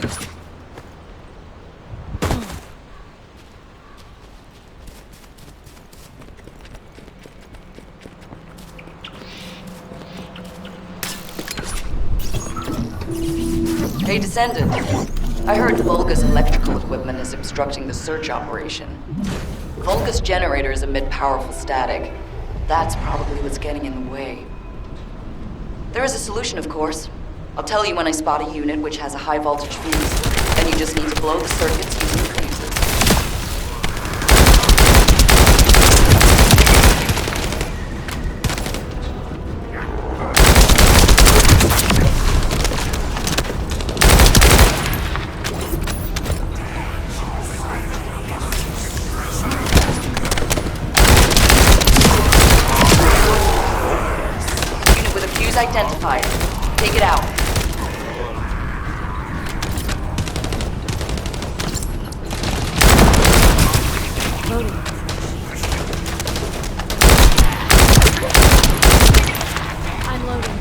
Hey, Descendant. I heard Volga's electrical equipment is obstructing the search operation. Volga's generators emit powerful static. That's probably what's getting in the way. There is a solution, of course. I'll tell you when I spot a unit which has a high voltage fuse. Then you just need to blow the circuits using fuses. Identified. Take it out. Loading. I'm loading.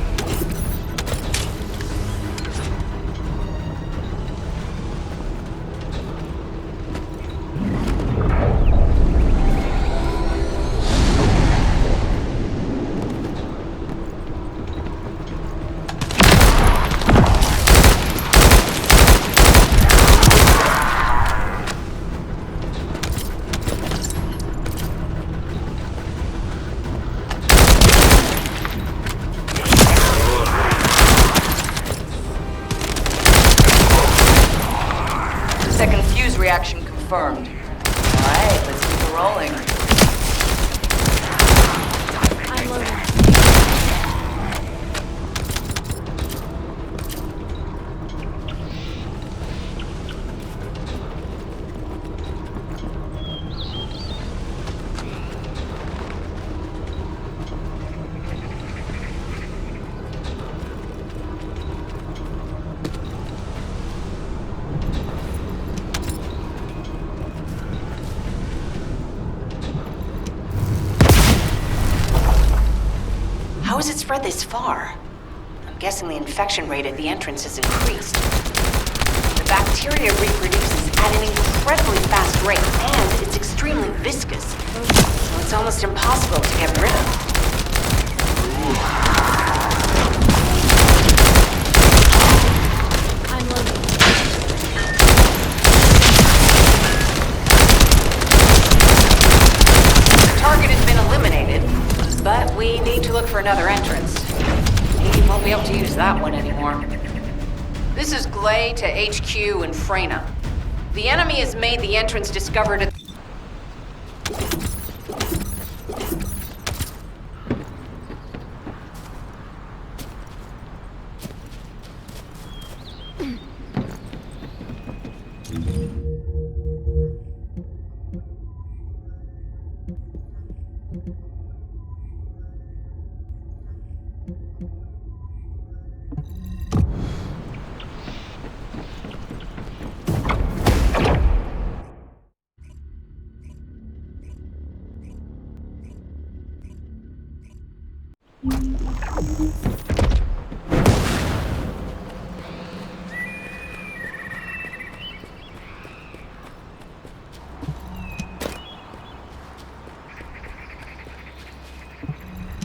Second fuse reaction confirmed. Alright, let's keep it rolling. I'm loading. How has it spread this far? I'm guessing the infection rate at the entrance has increased. The bacteria reproduces at an incredibly fast rate, and it's extremely viscous, so it's almost impossible to get rid of. I'm loading. The target has been eliminated, but we need to look for another entrance. We won't be able to use that one anymore. This is Glay to HQ in Freyna. The enemy has made the entrance discovered at...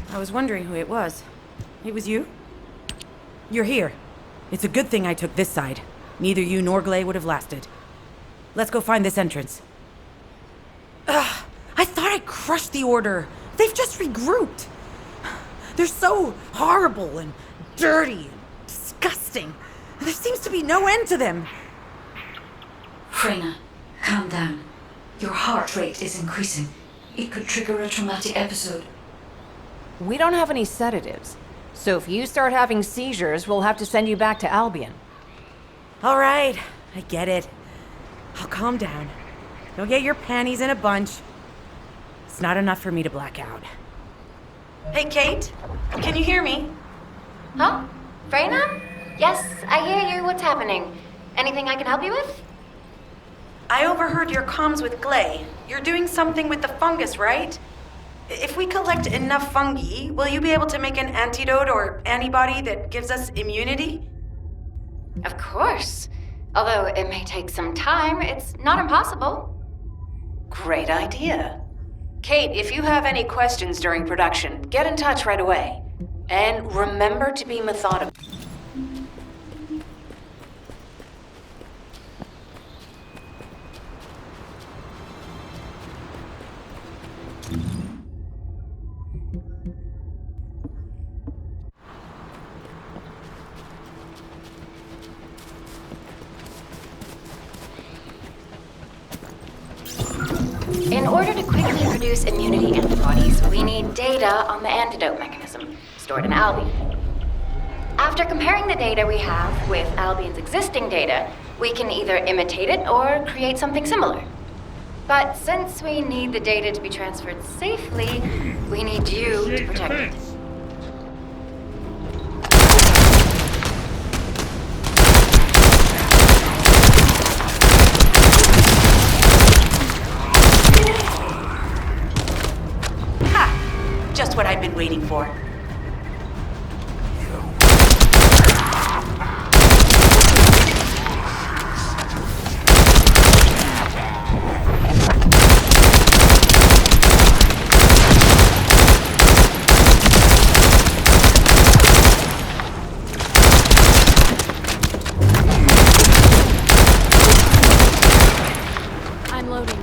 I was wondering who it was. It was you? You're here. It's a good thing I took this side. Neither you nor Glay would have lasted. Let's go find this entrance. Ugh, I thought I crushed the Order. They've just regrouped. They're so horrible and dirty and disgusting. There seems to be no end to them. Freyna, calm down. Your heart rate is increasing. It could trigger a traumatic episode. We don't have any sedatives, so if you start having seizures, we'll have to send you back to Albion. All right, I get it. I'll calm down. Don't get your panties in a bunch. It's not enough for me to black out. Hey, Kate, can you hear me? Huh? Freyna? Yes, I hear you. What's happening? Anything I can help you with? I overheard your comms with Glay. You're doing something with the fungus, right? If we collect enough fungi, will you be able to make an antidote or antibody that gives us immunity? Of course. Although it may take some time, it's not impossible. Great idea. Kate, if you have any questions during production, get in touch right away. And remember to be methodical. In order to quickly produce immunity antibodies, we need data on the antidote mechanism, stored in Albion. After comparing the data we have with Albion's existing data, we can either imitate it or create something similar. But since we need the data to be transferred safely, we need you to protect it. Just what I've been waiting for. I'm loading.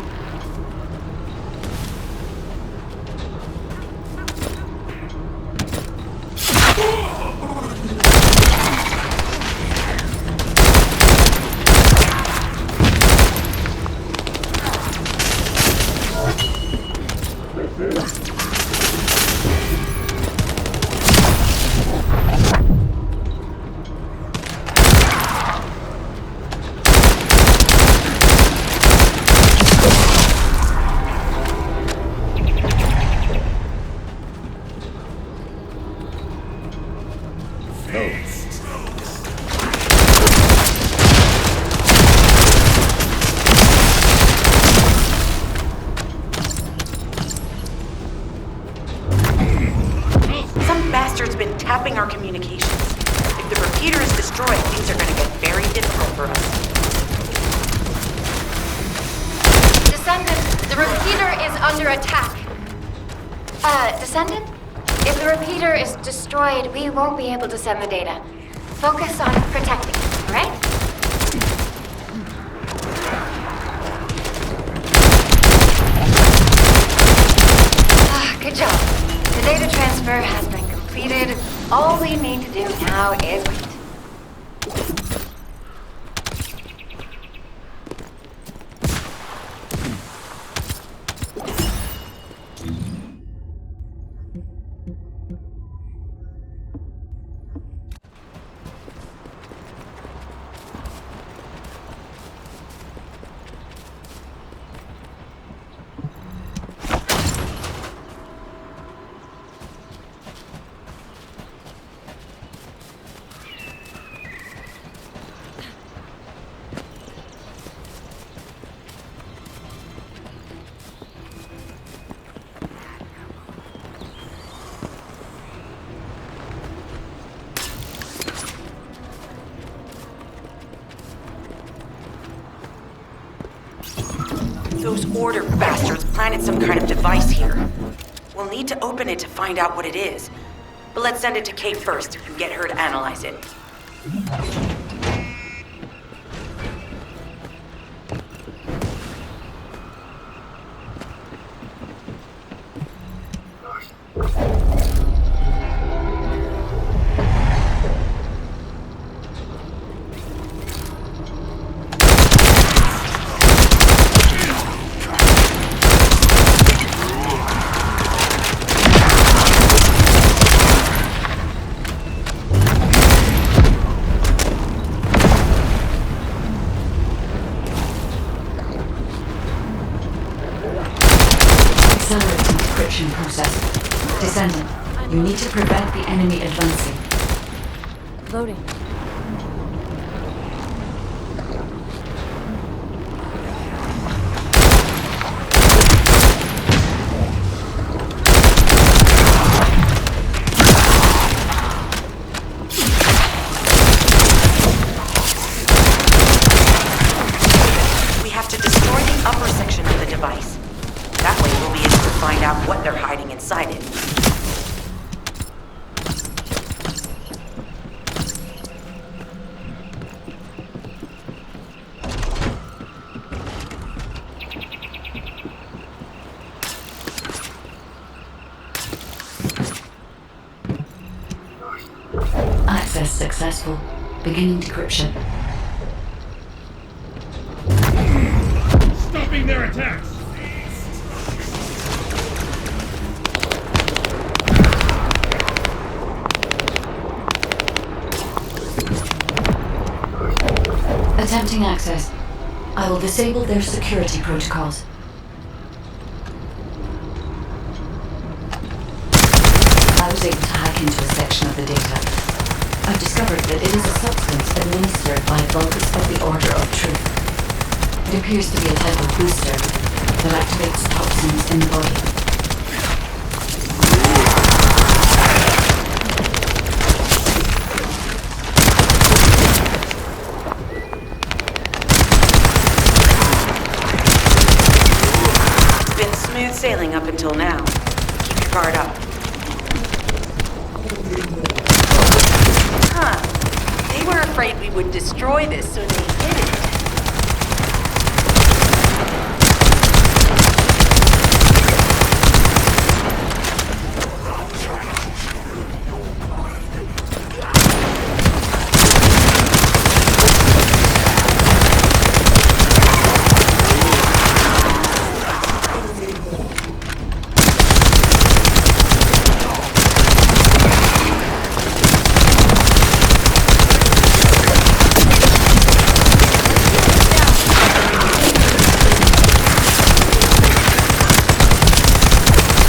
Some bastard's been tapping our communications. If the repeater is destroyed, things are gonna get very difficult for us. Descendant, the repeater is under attack. Descendant? If the repeater is destroyed, we won't be able to send the data. Focus on protecting it, alright? Good job. The data transfer has been completed. All we need to do now is wait. Those order bastards planted some kind of device here. We'll need to open it to find out what it is. But let's send it to Kate first and get her to analyze it. Accelerating decryption process. Descendant, you need to prevent the enemy advancing. Loading. device. That way we'll be able to find out what they're hiding inside it. Access successful. Beginning decryption. Stopping their attacks! Attempting access. I will disable their security protocols. I was able to hack into a section of the data. I've discovered that it is a substance administered by Vulgus of the Order of Truth. It appears to be a type of booster that activates toxins in the body. It's been smooth sailing up until now. Keep your guard up. They were afraid we would destroy this, so they hid it.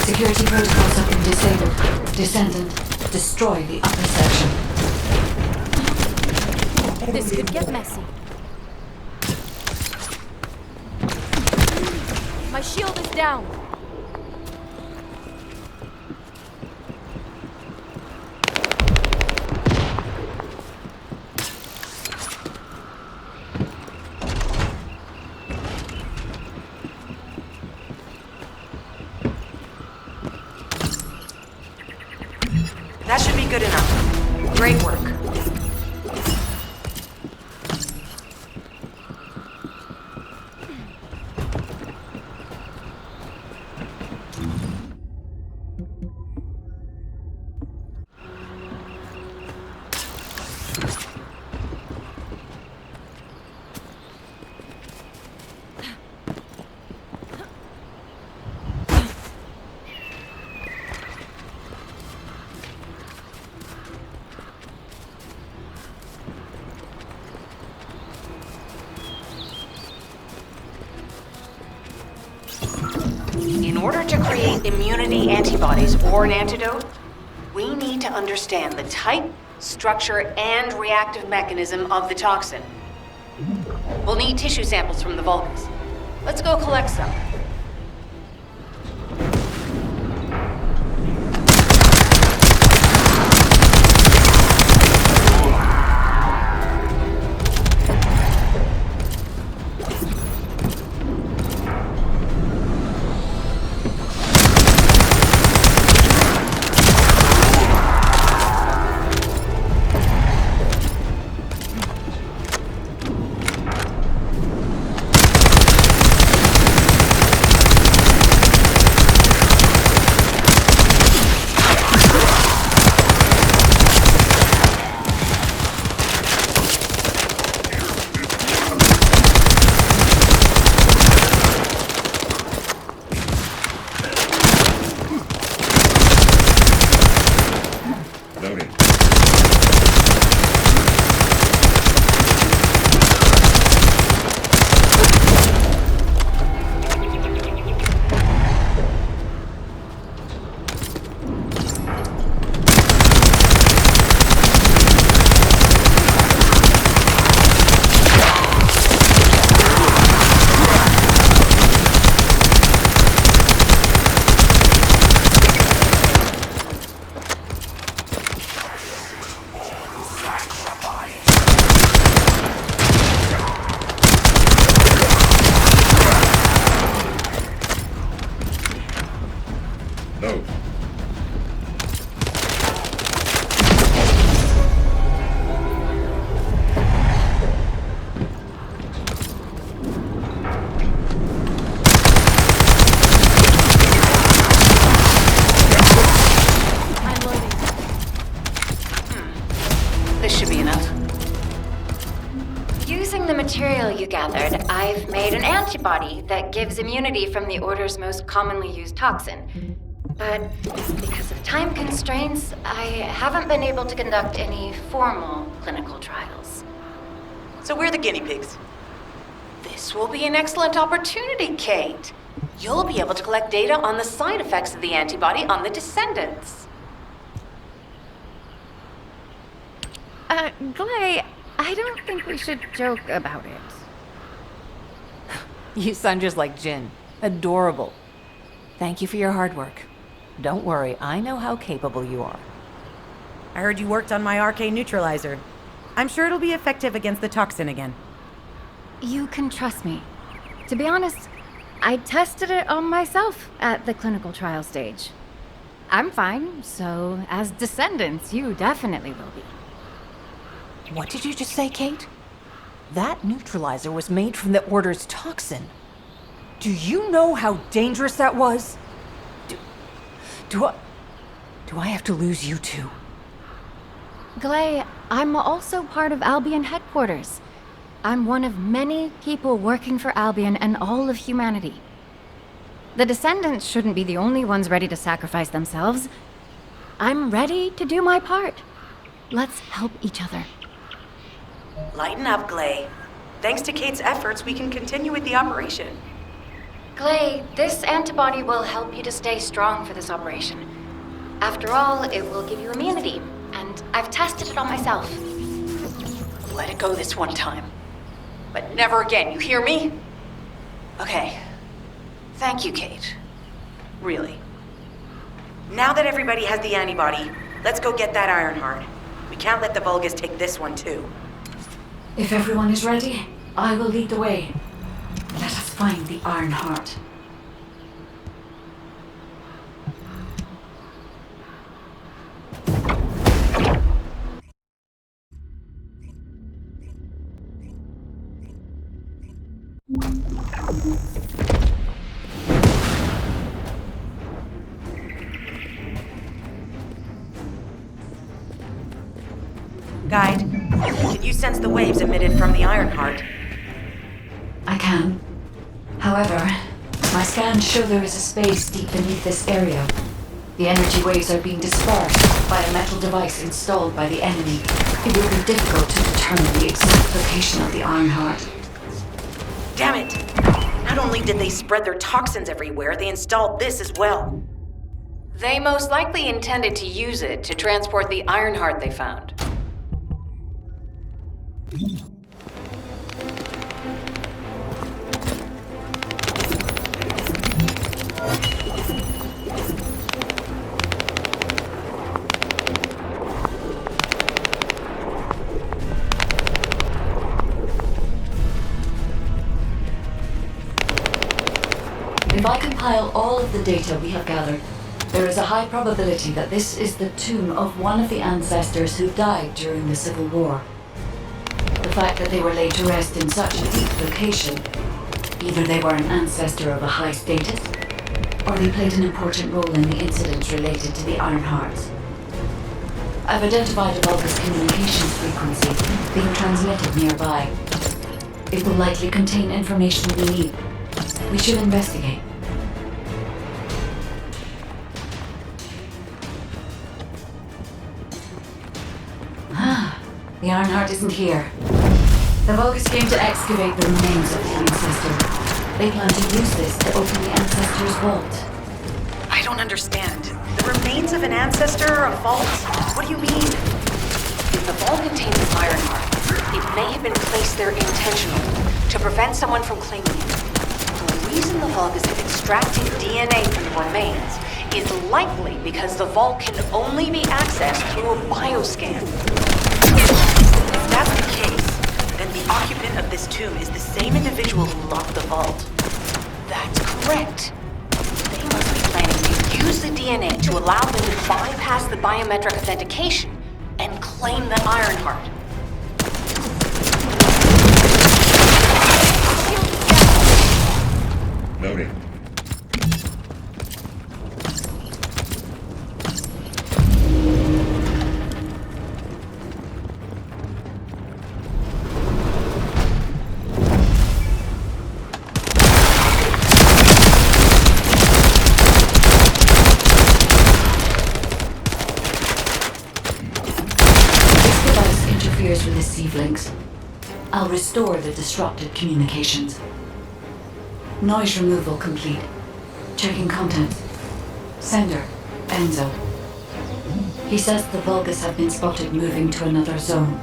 Security protocols have been disabled. Descendant, destroy the upper section. This could get messy. My shield is down. That should be good enough. Great work. In order to create immunity antibodies or an antidote, we need to understand the type, structure, and reactive mechanism of the toxin. We'll need tissue samples from the Vulgus. Let's go collect some. material you gathered, I've made an antibody that gives immunity from the Order's most commonly used toxin. But because of time constraints, I haven't been able to conduct any formal clinical trials. So we're the guinea pigs. This will be an excellent opportunity, Kate. You'll be able to collect data on the side effects of the antibody on the Descendants. Glay, I don't think we should joke about it. You sound just like Jin. Adorable. Thank you for your hard work. Don't worry, I know how capable you are. I heard you worked on my arcane neutralizer. I'm sure it'll be effective against the toxin again. You can trust me. To be honest, I tested it on myself at the clinical trial stage. I'm fine, so as Descendants, you definitely will be. What did you just say, Kate? That neutralizer was made from the Order's toxin. Do you know how dangerous that was? Do I have to lose you too? Glay, I'm also part of Albion headquarters. I'm one of many people working for Albion and all of humanity. The Descendants shouldn't be the only ones ready to sacrifice themselves. I'm ready to do my part. Let's help each other. Lighten up, Glay. Thanks to Kate's efforts, we can continue with the operation. Glay, this antibody will help you to stay strong for this operation. After all, it will give you immunity, and I've tested it on myself. Let it go this one time. But never again, you hear me? Okay. Thank you, Kate. Really. Now that everybody has the antibody, let's go get that Ironheart. We can't let the Vulgus take this one too. If everyone is ready, I will lead the way. Let us find the Ironheart. Guide, can you sense the waves emitted from the Ironheart? I can. However, my scans show there is a space deep beneath this area. The energy waves are being dispersed by a metal device installed by the enemy. It will be difficult to determine the exact location of the Ironheart. Damn it! Not only did they spread their toxins everywhere, they installed this as well. They most likely intended to use it to transport the Ironheart they found. If I compile all of the data we have gathered, there is a high probability that this is the tomb of one of the ancestors who died during the Civil War. The fact that they were laid to rest in such a deep location, either they were an ancestor of a high status, or they played an important role in the incidents related to the Ironhearts. I've identified a Vulgus communications frequency being transmitted nearby. It will likely contain information we need. We should investigate. The Ironheart isn't here. The Vulgus came to excavate the remains of the ancestor. They plan to use this to open the ancestor's vault. I don't understand. The remains of an ancestor, a vault? What do you mean? If the vault contains an Ironheart, it may have been placed there intentionally to prevent someone from claiming it. The reason the Vulgus have extracted DNA from the remains is likely because the vault can only be accessed through a bioscan. If that's the case, then the occupant of this tomb is the same individual who locked the vault. That's correct. They must be planning to use the DNA to allow them to bypass the biometric authentication and claim the Ironheart. Noted. receive links. I'll restore the disrupted communications. Noise removal complete. Checking contents. Sender, Enzo. He says the Vulgus have been spotted moving to another zone.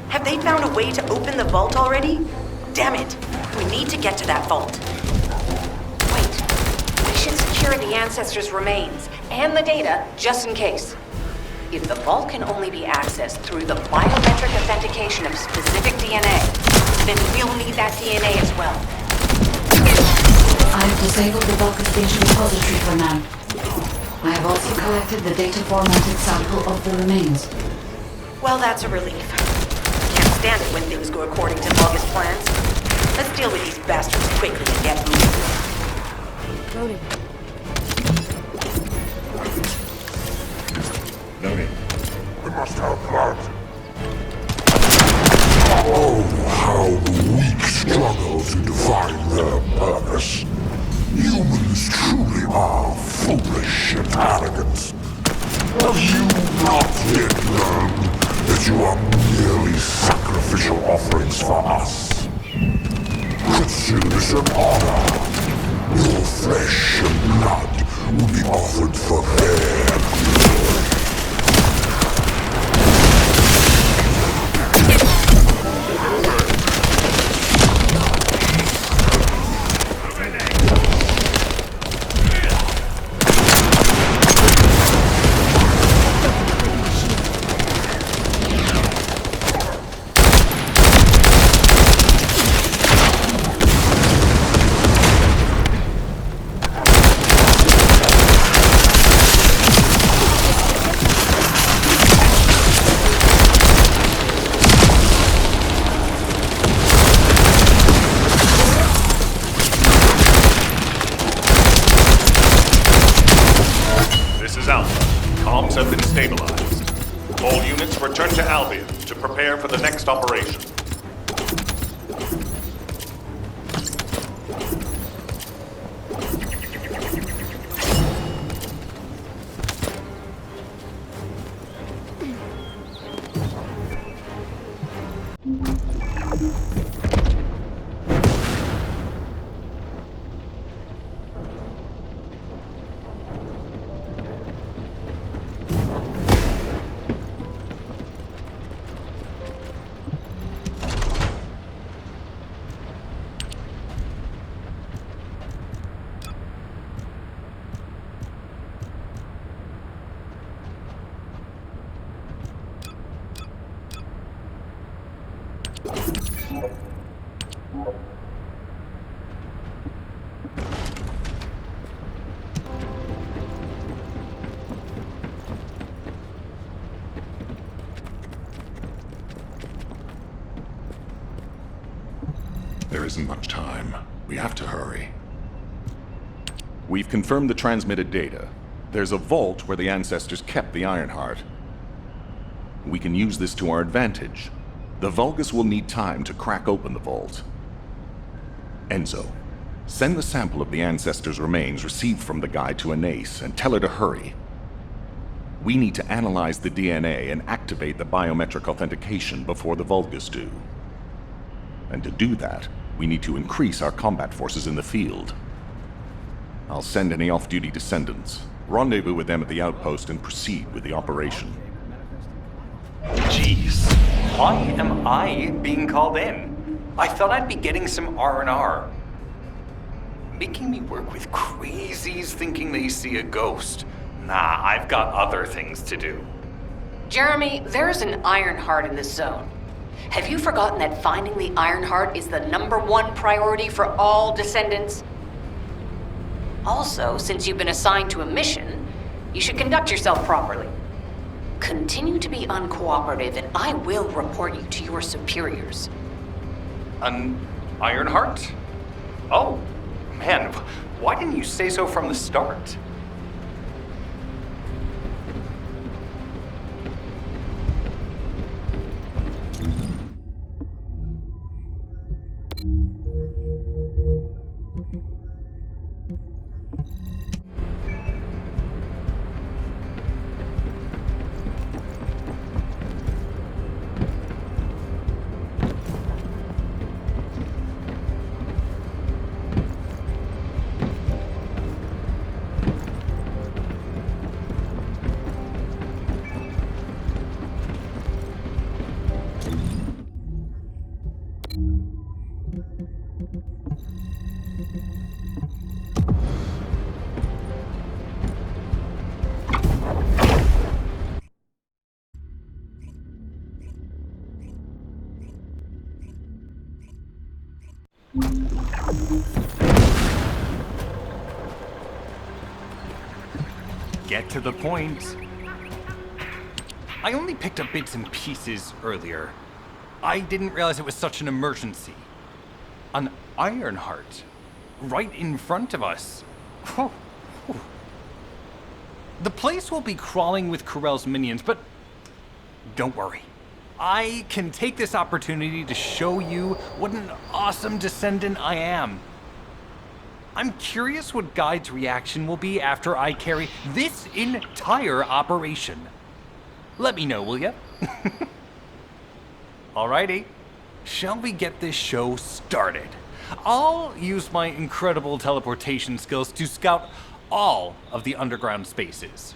Have they found a way to open the vault already? Damn it! We need to get to that vault. Wait. We should secure the Ancestors' remains and the data just in case. If the vault can only be accessed through the biometric authentication of specific DNA, then we'll need that DNA as well. I've disabled the Vulgus data repository for now. I have also collected the data formatted sample of the remains. Well, that's a relief. Can't stand it when things go according to Vulgus plans. Let's deal with these bastards quickly and get moving. Loading. Loading. We must have blood. Oh, how the weak struggle to define their purpose. Humans truly are foolish and arrogant. Have you not yet learned that you are merely sacrificial offerings for us? Consider this an honor. Your flesh and blood will be offered for their glory. Have been stabilized. All units return to Albion to prepare for the next operation. There isn't much time. We have to hurry. We've confirmed the transmitted data. There's a vault where the Ancestors kept the Ironheart. We can use this to our advantage. The Vulgus will need time to crack open the vault. Enzo, send the sample of the Ancestors' remains received from the guide to Anais and tell her to hurry. We need to analyze the DNA and activate the biometric authentication before the Vulgus do. And to do that, we need to increase our combat forces in the field. I'll send any off-duty Descendants, rendezvous with them at the outpost, and proceed with the operation. Jeez, why am I being called in? I thought I'd be getting some R&R. Making me work with crazies thinking they see a ghost. Nah, I've got other things to do. Jeremy, there's an Ironheart in this zone. Have you forgotten that finding the Ironheart is the #1 priority for all Descendants? Also, since you've been assigned to a mission, you should conduct yourself properly. Continue to be uncooperative, and I will report you to your superiors. An Ironheart? Oh, man, why didn't you say so from the start? Get to the point. I only picked up bits and pieces earlier. I didn't realize it was such an emergency. An Ironheart, right in front of us. Whew. Whew. The place will be crawling with Corell's minions, but don't worry. I can take this opportunity to show you what an awesome Descendant I am. I'm curious what Guide's reaction will be after I carry this entire operation. Let me know, will ya? Alrighty, shall we get this show started? I'll use my incredible teleportation skills to scout all of the underground spaces.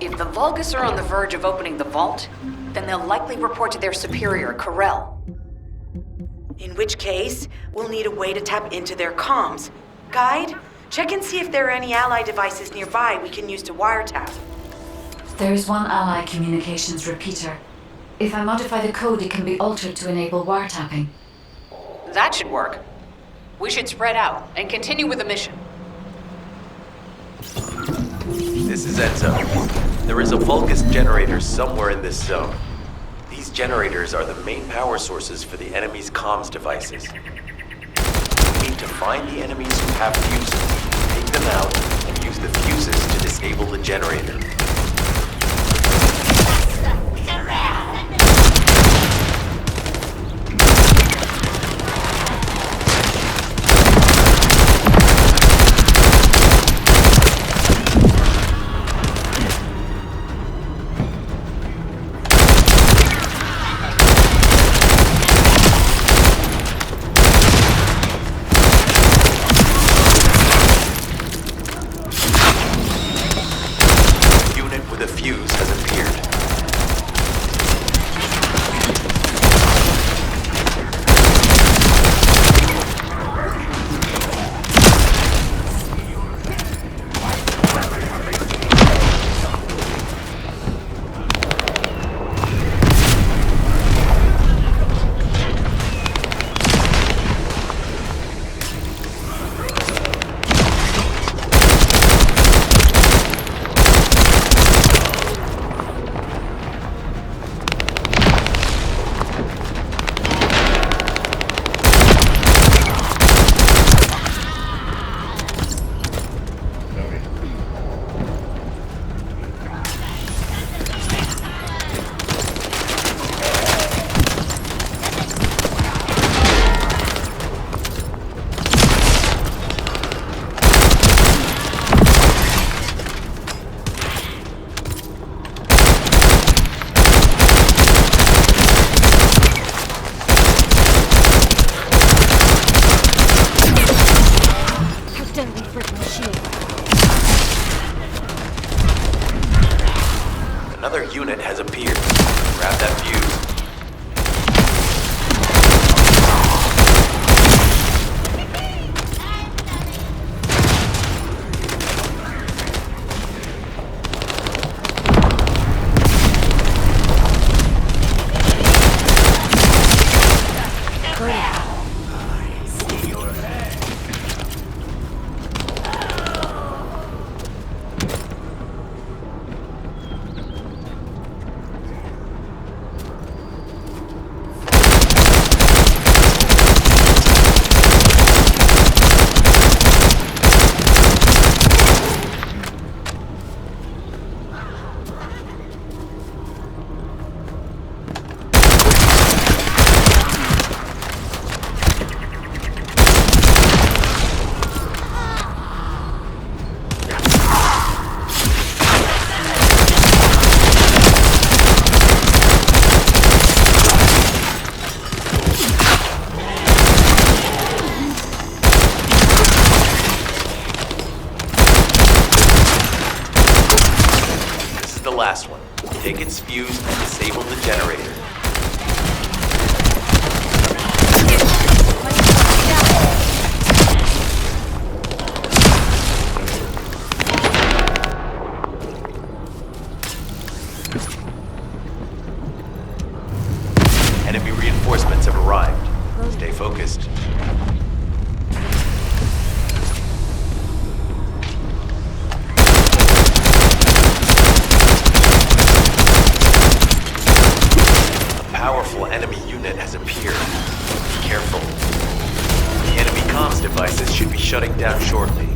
If the Vulgus are on the verge of opening the vault, then they'll likely report to their superior, Corell. In which case, we'll need a way to tap into their comms. Guide, check and see if there are any ally devices nearby we can use to wiretap. There is one ally communications repeater. If I modify the code, it can be altered to enable wiretapping. That should work. We should spread out and continue with the mission. This is Enzo. There is a Vulgus generator somewhere in this zone. These generators are the main power sources for the enemy's comms devices. We need to find the enemies who have fuses, take them out, and use the fuses to disable the generator. Another unit has appeared. Grab that fuse. Last one. Take its fuse and disable the generator. focused. A powerful enemy unit has appeared. Be careful. The enemy comms devices should be shutting down shortly.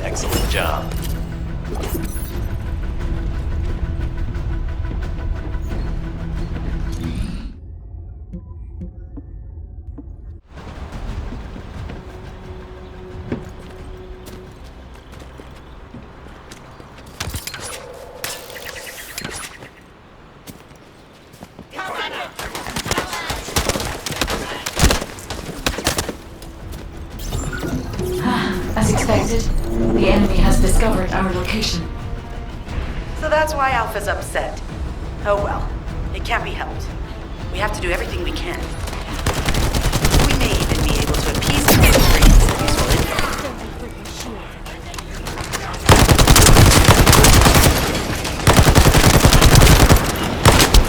Excellent job. As expected, the enemy has discovered our location. So that's why Alpha's upset. Oh well, it can't be helped. We have to do everything we can. We may even be able to appease them and bring some useful info.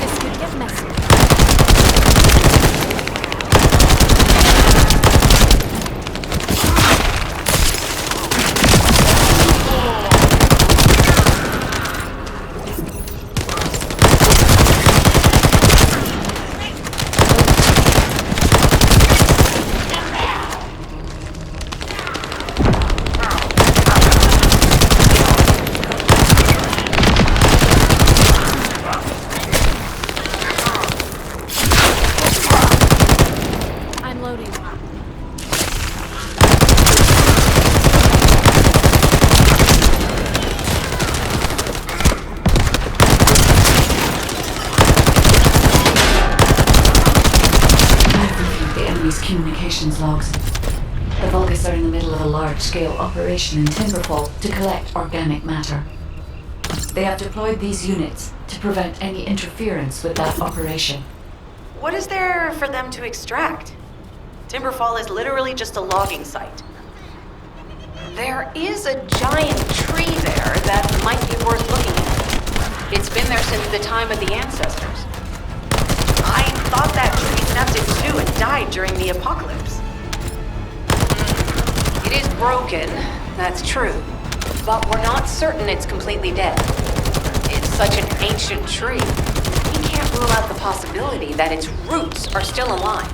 This could get messy. I'm loading. I've reviewed the enemy's communications logs. The Vulgus are in the middle of a large-scale operation in Timberfall to collect organic matter. They have deployed these units to prevent any interference with that operation. What is there for them to extract? Timberfall is literally just a logging site. There is a giant tree there that might be worth looking at. It's been there since the time of the ancestors. I thought that tree snapped its too and died during the apocalypse. It is broken, that's true, but we're not certain it's completely dead. It's such an ancient tree. We can't rule out the possibility that its roots are still alive.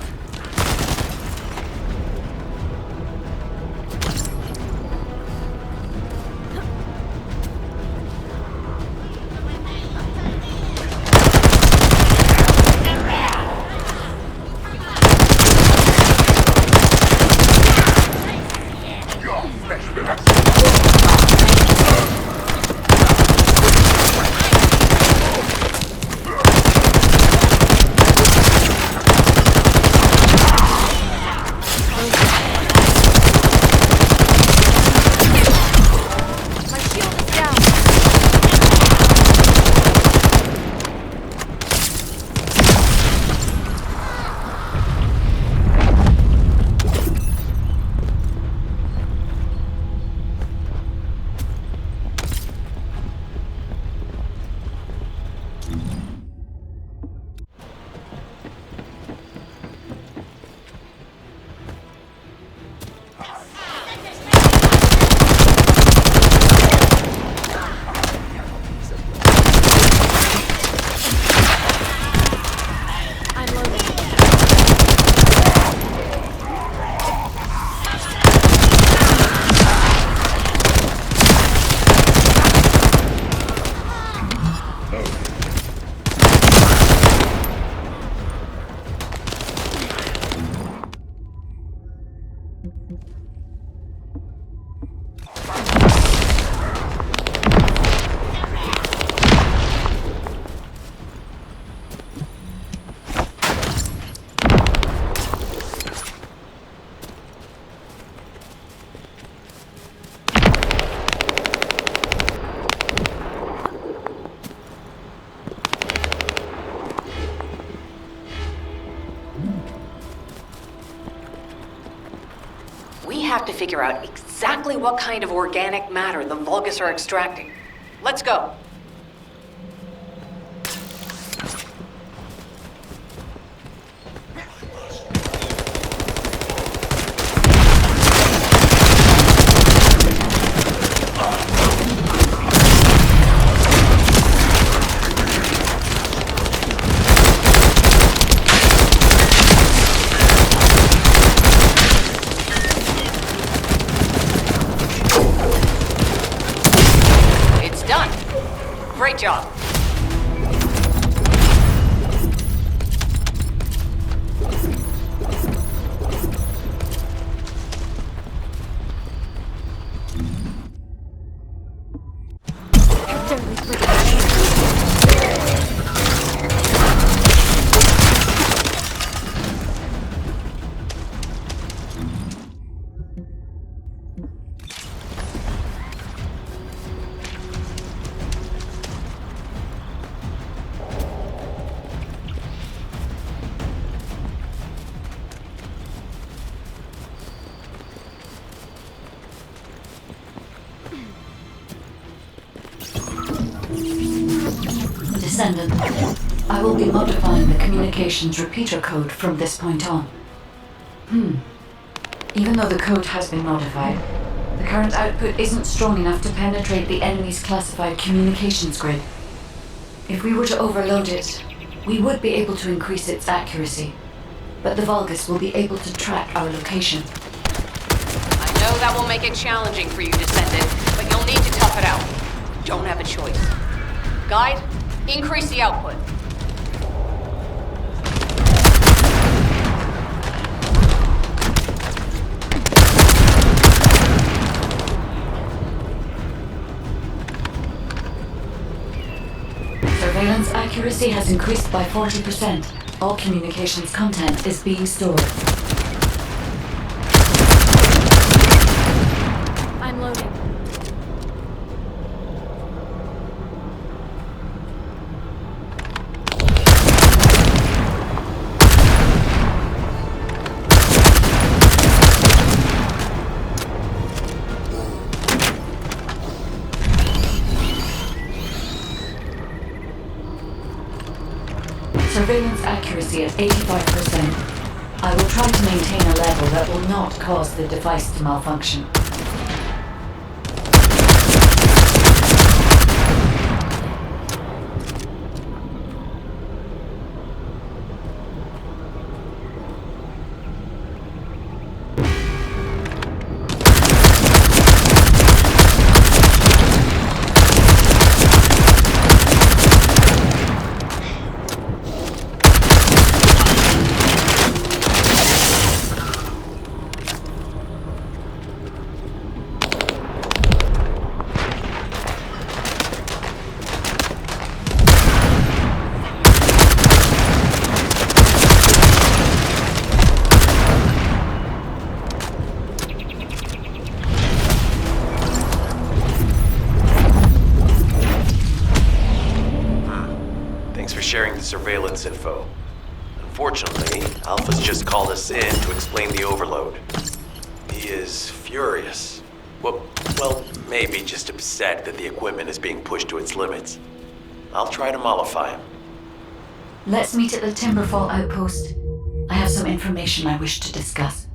Have to figure out exactly what kind of organic matter the Vulgus are extracting. Let's go. job. Descendant, I will be modifying the communications repeater code from this point on. Even though the code has been modified, the current output isn't strong enough to penetrate the enemy's classified communications grid. If we were to overload it, we would be able to increase its accuracy, but the Vulgus will be able to track our location. I know that will make it challenging for you, Descendant, but you'll need to tough it out. You don't have a choice. Guide, increase the output. Surveillance accuracy has increased by 40%. All communications content is being stored. I'm loading. Surveillance accuracy at 85%. I will try to maintain a level that will not cause the device to malfunction. Sharing the surveillance info. Unfortunately, Alpha's just called us in to explain the overload. He is furious. Well, maybe just upset that the equipment is being pushed to its limits. I'll try to mollify him. Let's meet at the Timberfall outpost. I have some information I wish to discuss.